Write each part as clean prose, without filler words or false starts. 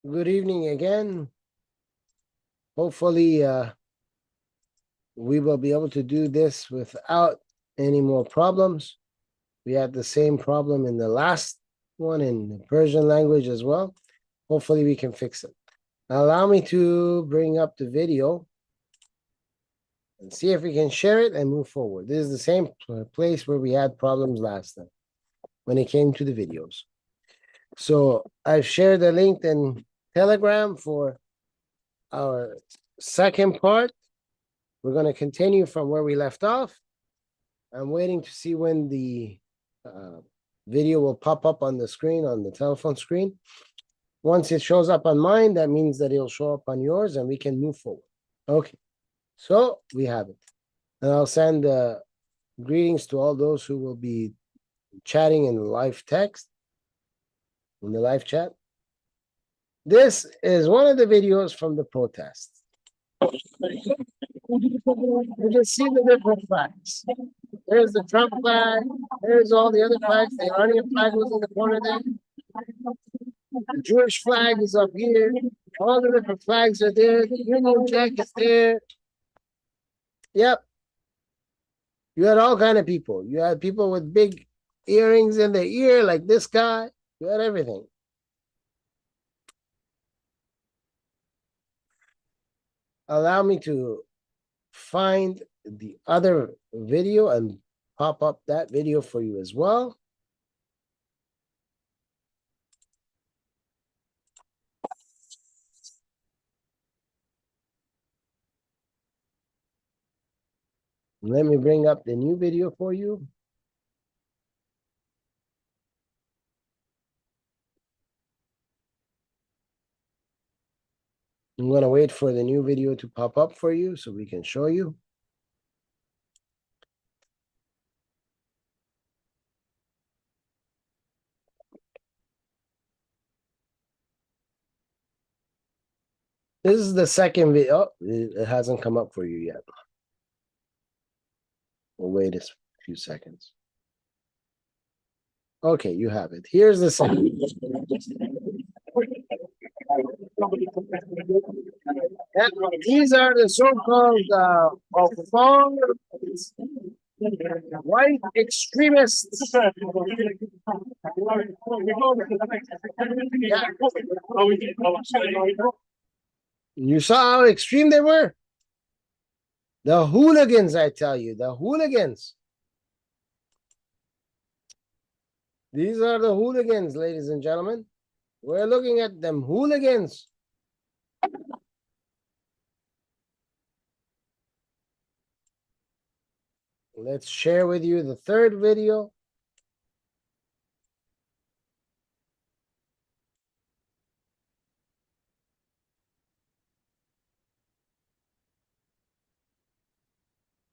Good evening again. Hopefully, we will be able to do this without any more problems. We had the same problem in the last one in the Persian language as well. Hopefully, we can fix it. Now, allow me to bring up the video and see if we can share it and move forward. This is the same place where we had problems last time when it came to the videos. So I've shared the link in Telegram for our second part. We're going to continue from where we left off. I'm waiting to see when the video will pop up on the screen, on the telephone screen. Once it shows up on mine, that means that it'll show up on yours and we can move forward. Okay, so we have it. And I'll send greetings to all those who will be chatting in the live text, in the live chat. This is one of the videos from the protest. You can see the different flags. There's the Trump flag. There's all the other flags. The Iranian flag was in the corner there. The Jewish flag is up here. All the different flags are there. The Union Jack is there. Yep. You had all kind of people. You had people with big earrings in their ear, like this guy. You had everything. Allow me to find the other video and pop up that video for you as well. Let me bring up the new video for you. I'm going to wait for the new video to pop up for you so we can show you. This is the second video. Oh, it hasn't come up for you yet. We'll wait a few seconds. Okay, you have it. Here's the second. Yeah, these are the so-called white extremists. Yeah. You saw how extreme they were? The hooligans, I tell you, the hooligans. These are the hooligans, ladies and gentlemen. We're looking at them hooligans. Let's share with you the third video.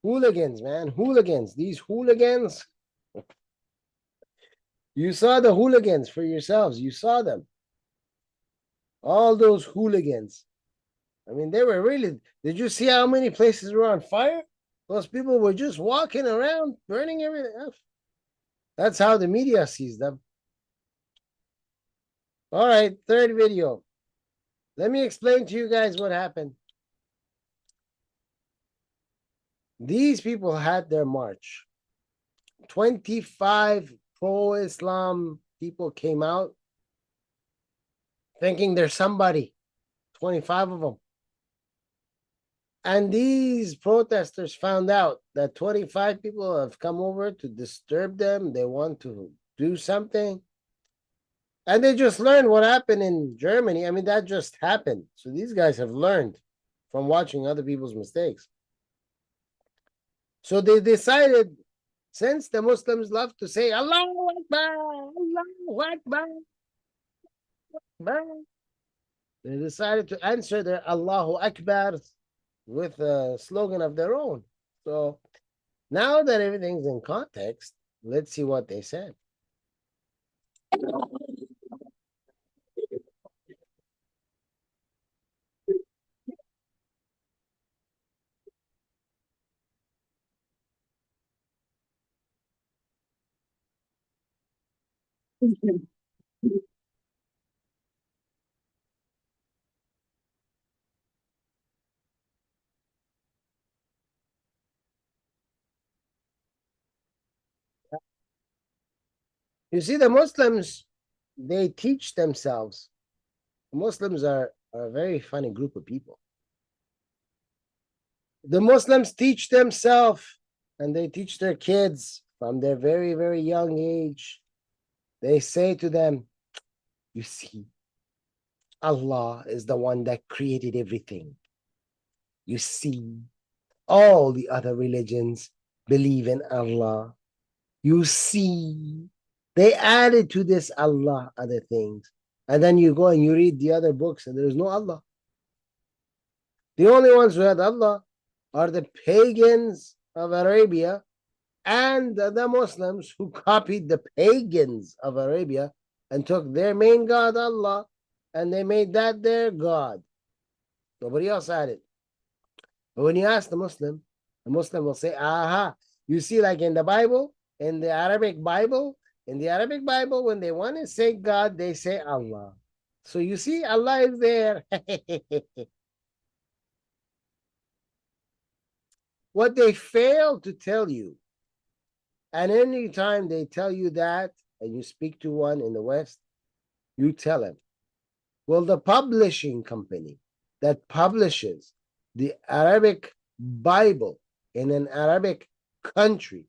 Hooligans, man, hooligans. These hooligans. You saw the hooligans for yourselves. You saw them. All those hooligans. I mean, they were really. Did you see how many places were on fire? Those people were just walking around, burning everything up. That's how the media sees them. All right, third video. Let me explain to you guys what happened. These people had their march. 25 pro-Islam people came out thinking they're somebody. 25 of them. And these protesters found out that 25 people have come over to disturb them. They want to do something. And they just learned what happened in Germany. I mean, that just happened. So these guys have learned from watching other people's mistakes. So they decided, since the Muslims love to say, Allahu Akbar, Allahu Akbar, Akbar, they decided to answer their Allahu Akbar with a slogan of their own. So now that everything's in context, let's see what they said. You see, the Muslims, they teach themselves. Muslims are a very funny group of people. The Muslims teach themselves and they teach their kids from their very, very young age. They say to them, you see, Allah is the one that created everything. You see, all the other religions believe in Allah. You see, they added to this Allah other things. And then you go and you read the other books and there's no Allah. The only ones who had Allah are the pagans of Arabia and the Muslims who copied the pagans of Arabia and took their main God, Allah, and they made that their God. Nobody else had it. But when you ask the Muslim will say, aha, you see, like in the Bible, in the Arabic Bible, when they want to say God, they say Allah. So you see, Allah is there. What they fail to tell you, and any time they tell you that, and you speak to one in the West, you tell him, well, the publishing company that publishes the Arabic Bible in an Arabic country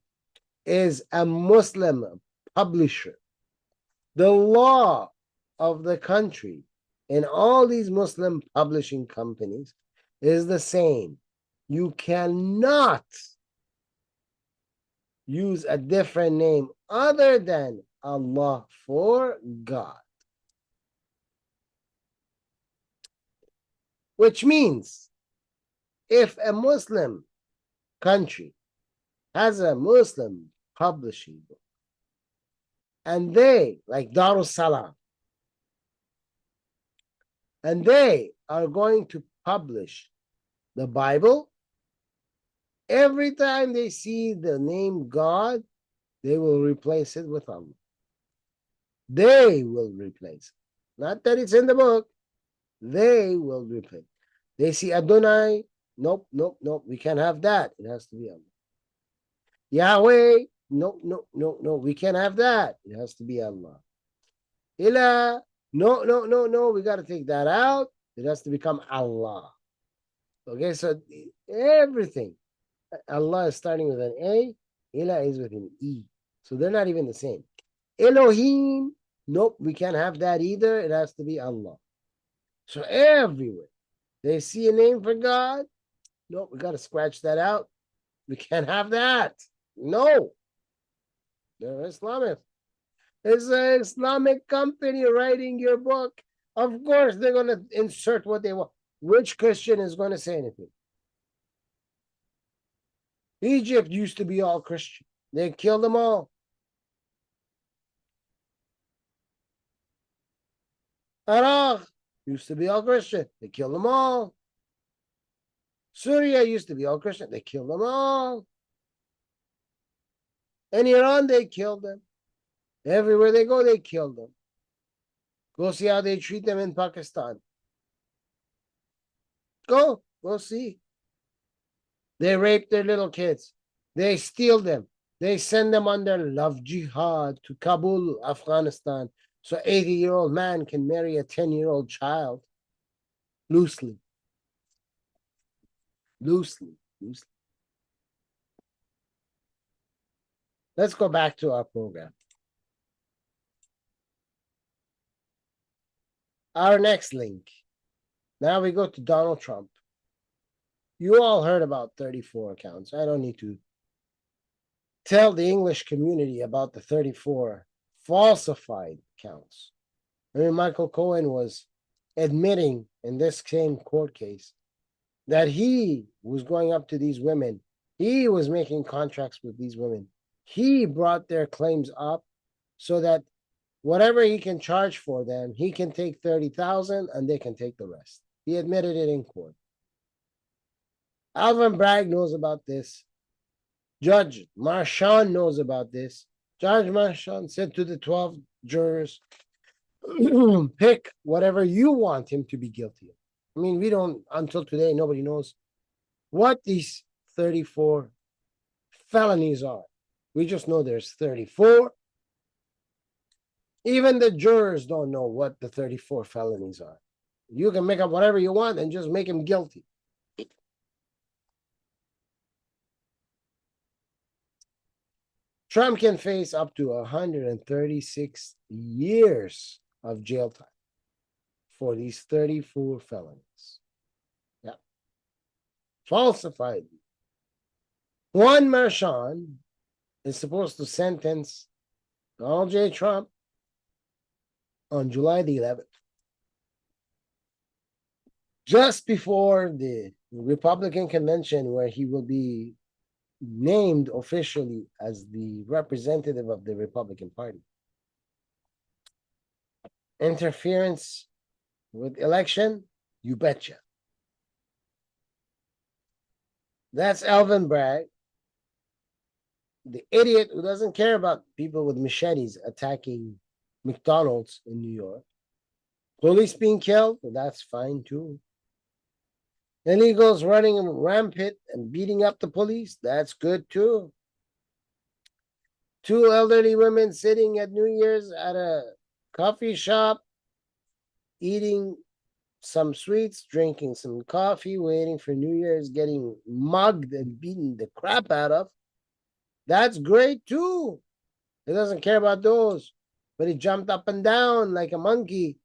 is a Muslim publisher. The law of the country in all these Muslim publishing companies is the same. You cannot use a different name other than Allah for God. Which means if a Muslim country has a Muslim publishing book and they, like Darussalam, and they are going to publish the Bible, every time they see the name God, they will replace it with Allah. They will replace it. Not that it's in the book. They will replace it. They see Adonai. Nope, nope, nope. We can't have that. It has to be Allah. Yahweh. Nope, nope, nope, no. We can't have that. It has to be Allah. Ilah. No, no, no, no. We got to take that out. It has to become Allah. Okay, so everything. Allah is starting with an A. Ilah is with an E. So they're not even the same. Elohim. Nope, we can't have that either. It has to be Allah. So everywhere they see a name for God, nope, we got to scratch that out. We can't have that. No. They're Islamic. It's an Islamic company writing your book. Of course, they're going to insert what they want. Which Christian is going to say anything? Egypt used to be all Christian. They killed them all. Iraq used to be all Christian. They killed them all. Syria used to be all Christian. They killed them all. In Iran, they killed them. Everywhere they go, they killed them. Go see how they treat them in Pakistan. Go see. They rape their little kids. They steal them. They send them on their love jihad to Kabul, Afghanistan, so 80-year-old man can marry a 10-year-old child. Loosely. Let's go back to our program. Our next link. Now we go to Donald Trump. You all heard about 34 accounts. I don't need to tell the English community about the 34 falsified accounts. I mean, Michael Cohen was admitting in this same court case that he was going up to these women. He was making contracts with these women. He brought their claims up so that whatever he can charge for them, he can take 30,000 and they can take the rest. He admitted it in court. Alvin Bragg knows about this. Judge Marchand knows about this. Judge Marchand said to the 12 jurors, pick whatever you want him to be guilty of. I mean, we don't, until today, nobody knows what these 34 felonies are. We just know there's 34. Even the jurors don't know what the 34 felonies are. You can make up whatever you want and just make him guilty. Trump can face up to 136 years of jail time for these 34 felonies. Yeah. Falsified. Juan Merchan is supposed to sentence Donald J. Trump on July the 11th, just before the Republican convention, where he will be named officially as the representative of the Republican Party. Interference with election? You betcha. That's Alvin Bragg, the idiot who doesn't care about people with machetes attacking McDonald's in New York. Police being killed? Well, that's fine too. Illegals running rampant and beating up the police? That's good too. Two elderly women sitting at New Year's at a coffee shop, eating some sweets, drinking some coffee, waiting for New Year's, getting mugged and beaten the crap out of. That's great too. He doesn't care about those. But he jumped up and down like a monkey.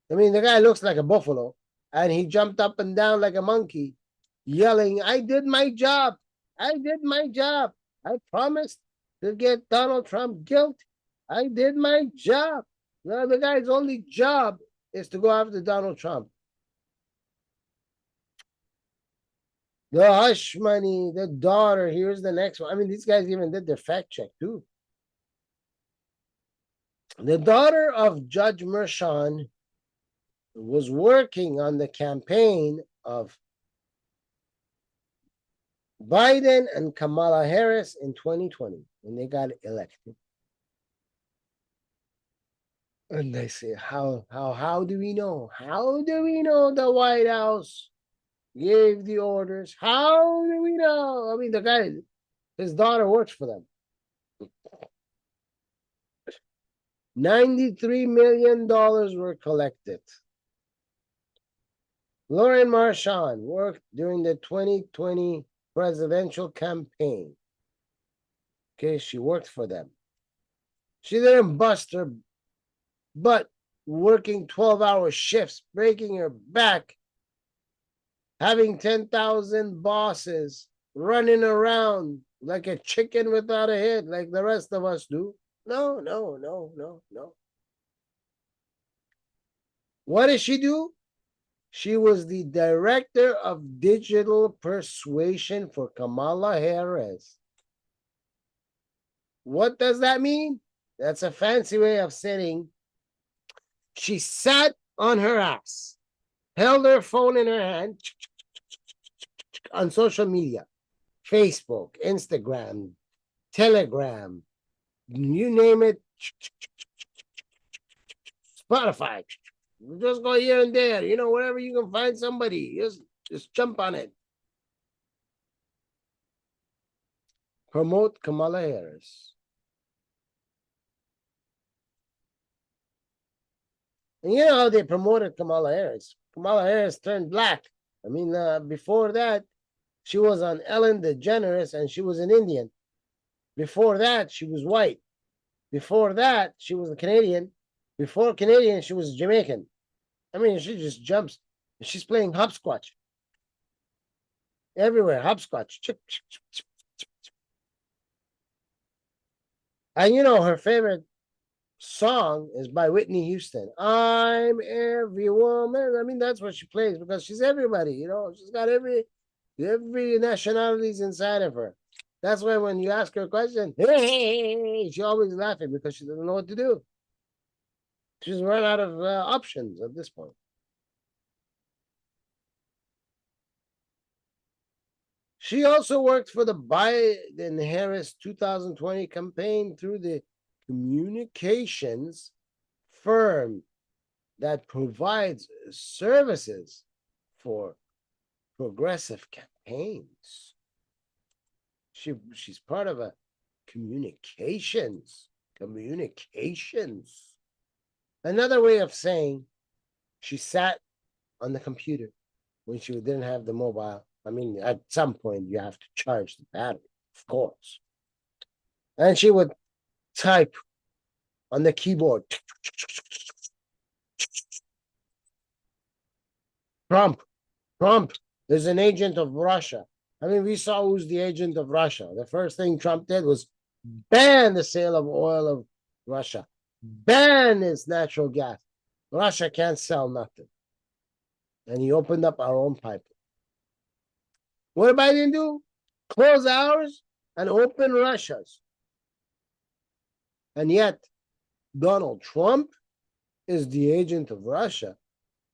I mean, the guy looks like a buffalo, and he jumped up and down like a monkey, yelling, I did my job. I did my job. I promised to get Donald Trump guilty. I did my job. Now, the guy's only job is to go after Donald Trump. The hush money, the daughter, here's the next one. I mean, these guys even did their fact check too. The daughter of Judge Merchan was working on the campaign of Biden and Kamala Harris in 2020 when they got elected. And they say, how do we know? How do we know the White House gave the orders? How do we know? I mean, the guy, his daughter works for them. $93 million were collected. Lauren Marchand worked during the 2020 presidential campaign. Okay, she worked for them. She didn't bust her butt working 12-hour shifts, breaking her back, having 10,000 bosses, running around like a chicken without a head, like the rest of us do. No, no, no, no, no. What did she do? She was the director of digital persuasion for Kamala Harris. What does that mean? That's a fancy way of saying she sat on her ass, held her phone in her hand on social media, Facebook, Instagram, Telegram, you name it, Spotify. Just go here and there, wherever you can find somebody, just jump on it. Promote Kamala Harris. And you know how they promoted Kamala Harris? Kamala Harris turned black. I mean, before that, she was on Ellen DeGeneres and she was an Indian. Before that, she was white. Before that, she was a Canadian. Before Canadian, she was Jamaican. I mean, she just jumps. She's playing hopscotch. Everywhere, hopscotch. And her favorite song is by Whitney Houston. I'm every woman. I mean, that's what she plays because she's everybody, She's got every nationality's inside of her. That's why when you ask her a question, hey, she's always laughing because she doesn't know what to do. She's run out of options at this point. She also worked for the Biden-Harris 2020 campaign through the communications firm that provides services for progressive campaigns. She's part of a communications. Another way of saying she sat on the computer when she didn't have the mobile. I mean, at some point you have to charge the battery, of course. And she would type on the keyboard. Trump, Trump is an agent of Russia. I mean, we saw who's the agent of Russia. The first thing Trump did was ban the sale of oil of Russia, ban its natural gas. Russia can't sell nothing. And he opened up our own pipeline. What did Biden do? Close ours and open Russia's. And yet, Donald Trump is the agent of Russia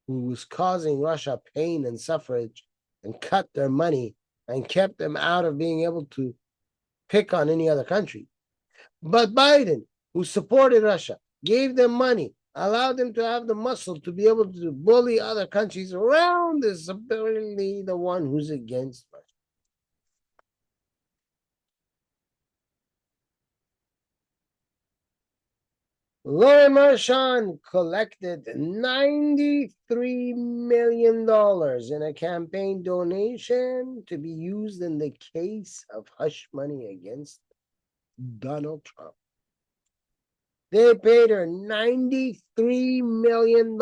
who was causing Russia pain and suffrage and cut their money and kept them out of being able to pick on any other country. But Biden, who supported Russia, gave them money, allowed them to have the muscle to be able to bully other countries around, is apparently the one who's against Russia. Lauren Marchand collected $93 million in a campaign donation to be used in the case of hush money against Donald Trump. They paid her $93 million.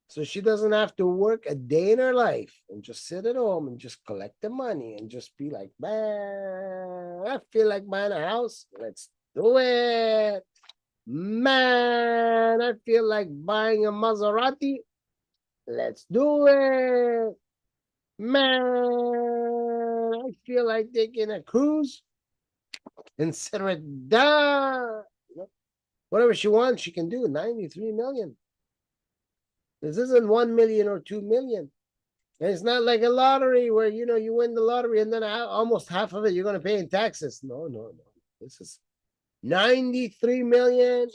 So she doesn't have to work a day in her life and just sit at home and just collect the money and just be like, man, I feel like buying a house. Let's do it. Man, I feel like buying a Maserati. Let's do it. Man, I feel like taking a cruise and settle it down. Whatever she wants, she can do. 93 million. This isn't 1 million or 2 million. And it's not like a lottery where, you win the lottery and then almost half of it you're going to pay in taxes. No, no, no. This is 93 million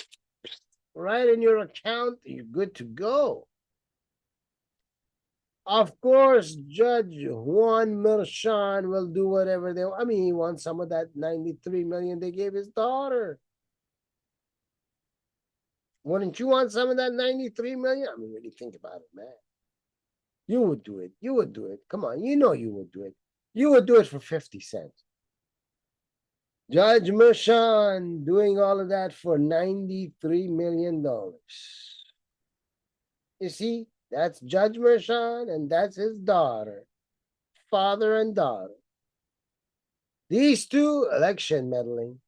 right in your account. You're good to go. Of course, Judge Juan Merchan will do whatever they want. I mean, he wants some of that 93 million they gave his daughter. Wouldn't you want some of that 93 million? I mean, really think about it, man. You would do it. You would do it. Come on, you would do it. You would do it for 50 cents. Judge Merchan doing all of that for $93 million. You see, that's Judge Merchan and that's his daughter, father and daughter. These two, election meddling.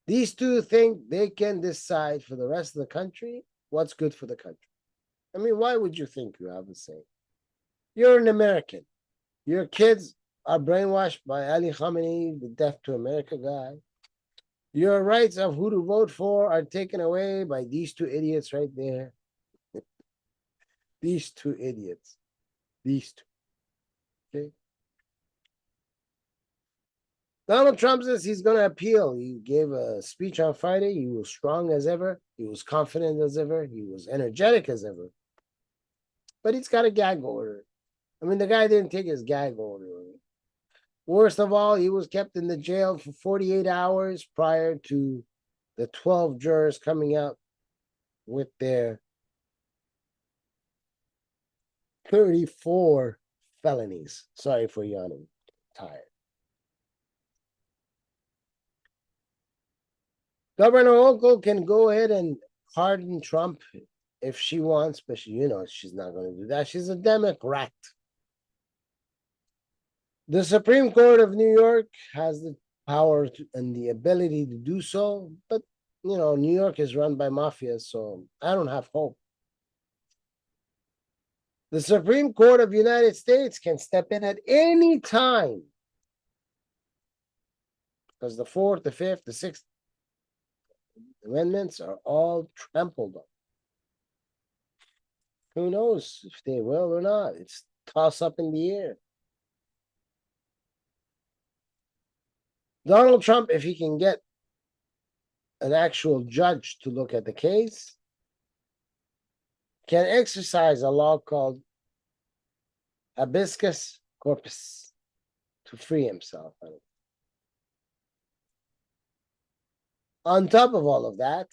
These two think they can decide for the rest of the country what's good for the country. I mean, why would you think you have a say? You're an American. Your kids are brainwashed by Ali Khamenei, the Death to America guy. Your rights of who to vote for are taken away by these two idiots right there. These two idiots. These two. Okay. Donald Trump says he's going to appeal. He gave a speech on Friday. He was strong as ever. He was confident as ever. He was energetic as ever. But he's got a gag order. I mean, the guy didn't take his gag order. Worst of all, he was kept in the jail for 48 hours prior to the 12 jurors coming out with their 34 felonies. Sorry for yawning. I'm tired. Governor Hochul can go ahead and pardon Trump if she wants, but she's not going to do that. She's a Democrat. The Supreme Court of New York has the power and the ability to do so, but New York is run by mafia, so I don't have hope. The Supreme Court of the United States can step in at any time because the Fourth, the Fifth, the Sixth Amendments are all trampled on. Who knows if they will or not? It's toss up in the air. Donald Trump, if he can get an actual judge to look at the case, can exercise a law called habeas corpus to free himself. On top of all of that,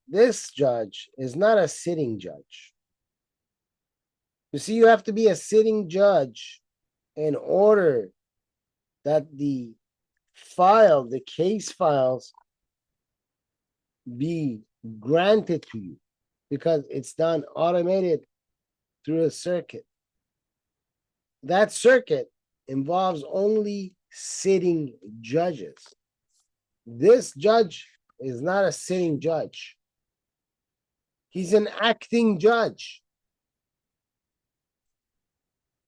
this judge is not a sitting judge. You see, you have to be a sitting judge in order that the case files be granted to you, because it's done automated through a circuit. That circuit involves only sitting judges. This judge is not a sitting judge. He's an acting judge.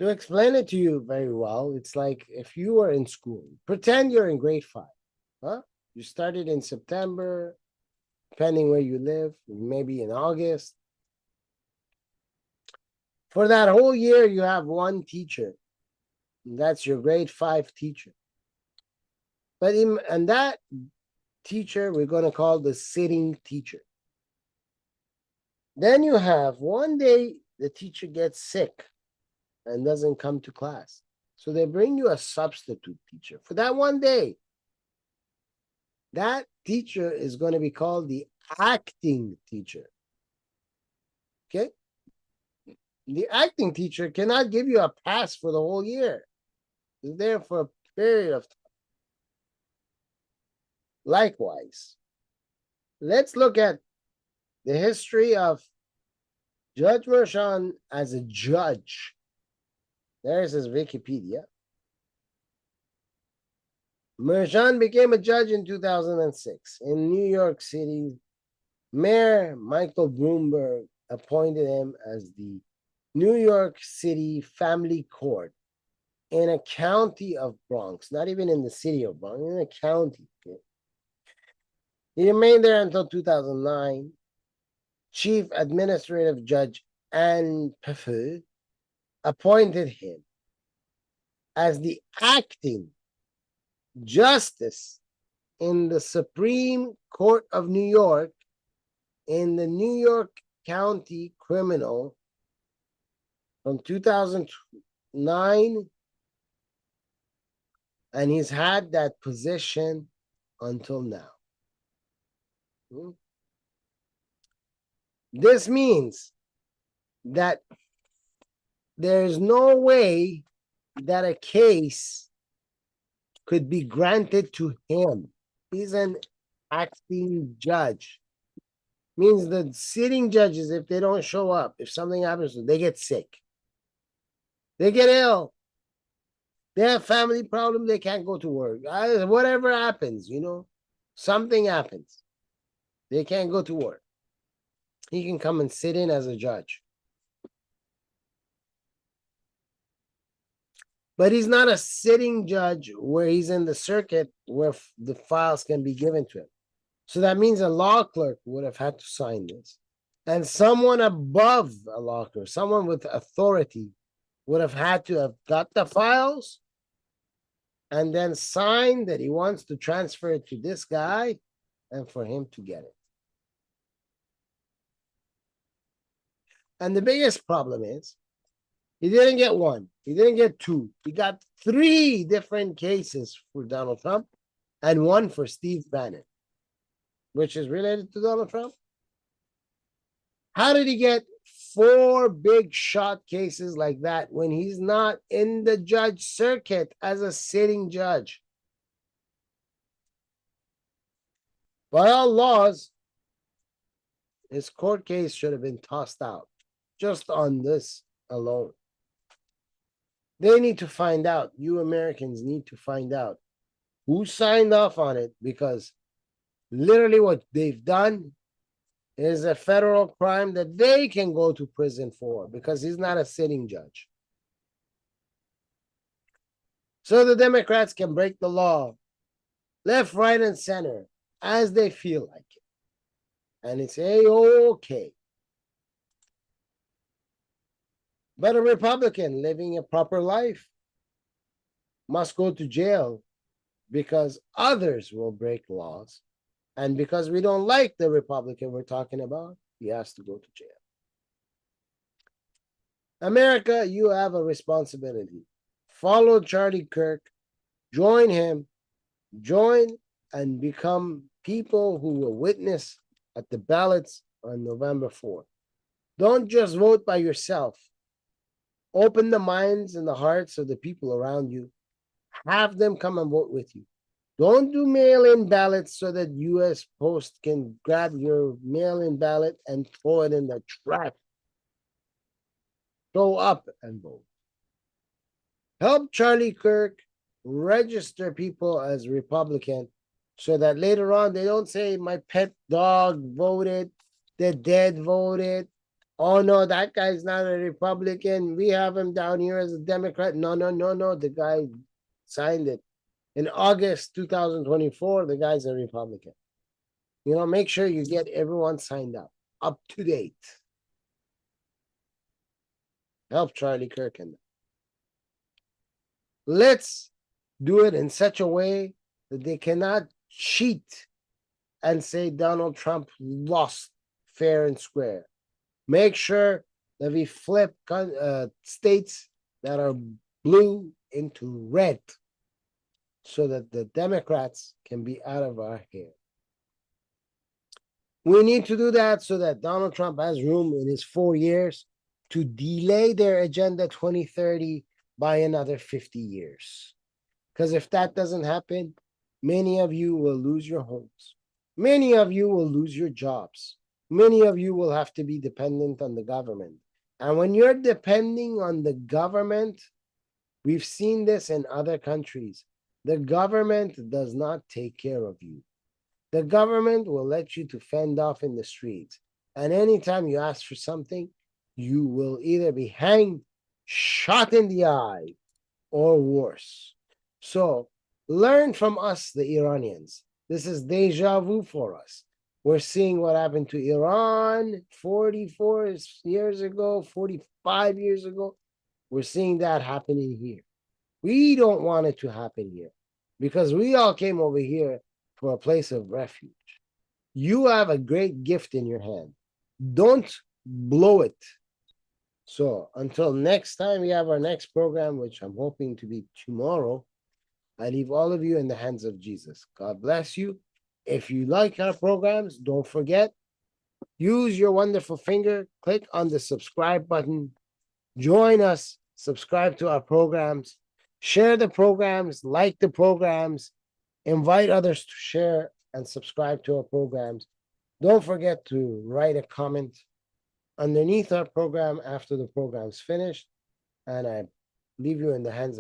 To explain it to you very well, it's like if you were in school, pretend you're in grade 5. Huh? You started in September, depending where you live, maybe in August. For that whole year, you have one teacher. That's your grade 5 teacher. And that teacher, we're going to call the sitting teacher. Then you have one day the teacher gets sick and doesn't come to class. So they bring you a substitute teacher for that one day. That teacher is going to be called the acting teacher. Okay? The acting teacher cannot give you a pass for the whole year. He's there for a period of time. Likewise, let's look at the history of Judge Mershon as a judge. There's his Wikipedia. Mershon became a judge in 2006 in New York City. Mayor Michael Bloomberg appointed him as the New York City Family Court in a county of Bronx, not even in the city of Bronx, in a county. Okay? He remained there until 2009. Chief Administrative Judge Ann Pfeffer appointed him as the acting justice in the Supreme Court of New York in the New York County Criminal from 2009, and he's had that position until now. This means that there is no way that a case could be granted to him. He's an acting judge. Means the sitting judges, if they don't show up, if something happens to them, they get sick. They get ill. They have family problems, they can't go to work. Whatever happens, something happens. They can't go to work. He can come and sit in as a judge. But he's not a sitting judge where he's in the circuit where the files can be given to him. So that means a law clerk would have had to sign this. And someone above a law clerk, someone with authority, would have had to have got the files and then sign that he wants to transfer it to this guy and for him to get it. And the biggest problem is he didn't get one. He didn't get two. He got 3 different cases for Donald Trump and one for Steve Bannon, which is related to Donald Trump. How did he get 4 big shot cases like that when he's not in the judge circuit as a sitting judge? By all laws, his court case should have been tossed out just on this alone. They need to find out, you Americans need to find out who signed off on it, because literally what they've done is a federal crime that they can go to prison for, because he's not a sitting judge. So the Democrats can break the law left, right, and center as they feel like it. And it's okay. But a Republican living a proper life must go to jail because others will break laws. And because we don't like the Republican we're talking about, he has to go to jail. America, you have a responsibility. Follow Charlie Kirk, join him, join and become people who will witness at the ballots on November 4th. Don't just vote by yourself. Open the minds and the hearts of the people around you. Have them come and vote with you. Don't do mail-in ballots so that U.S. Post can grab your mail-in ballot and throw it in the trash. Show up and vote. Help Charlie Kirk register people as Republican so that later on they don't say my pet dog voted, the dead voted. Oh no, that guy's not a Republican. We have him down here as a Democrat. No. The guy signed it. In August 2024, the guy's a Republican. Make sure you get everyone signed up to date. Help Charlie Kirk in that. Let's do it in such a way that they cannot cheat and say Donald Trump lost fair and square. Make sure that we flip states that are blue into red so that the Democrats can be out of our hair. We need to do that so that Donald Trump has room in his 4 years to delay their Agenda 2030 by another 50 years. Because if that doesn't happen, many of you will lose your homes. Many of you will lose your jobs. Many of you will have to be dependent on the government. And when you're depending on the government, we've seen this in other countries. The government does not take care of you. The government will let you to fend off in the streets. And anytime you ask for something, you will either be hanged, shot in the eye, or worse. So learn from us, the Iranians. This is deja vu for us. We're seeing what happened to Iran 44 years ago, 45 years ago. We're seeing that happening here. We don't want it to happen here because we all came over here for a place of refuge. You have a great gift in your hand. Don't blow it. So until next time we have our next program, which I'm hoping to be tomorrow, I leave all of you in the hands of Jesus. God bless you. If you like our programs, don't forget, use your wonderful finger, click on the subscribe button, join us, subscribe to our programs, share the programs, like the programs, invite others to share and subscribe to our programs. Don't forget to write a comment underneath our program after the program's finished, and I leave you in the hands of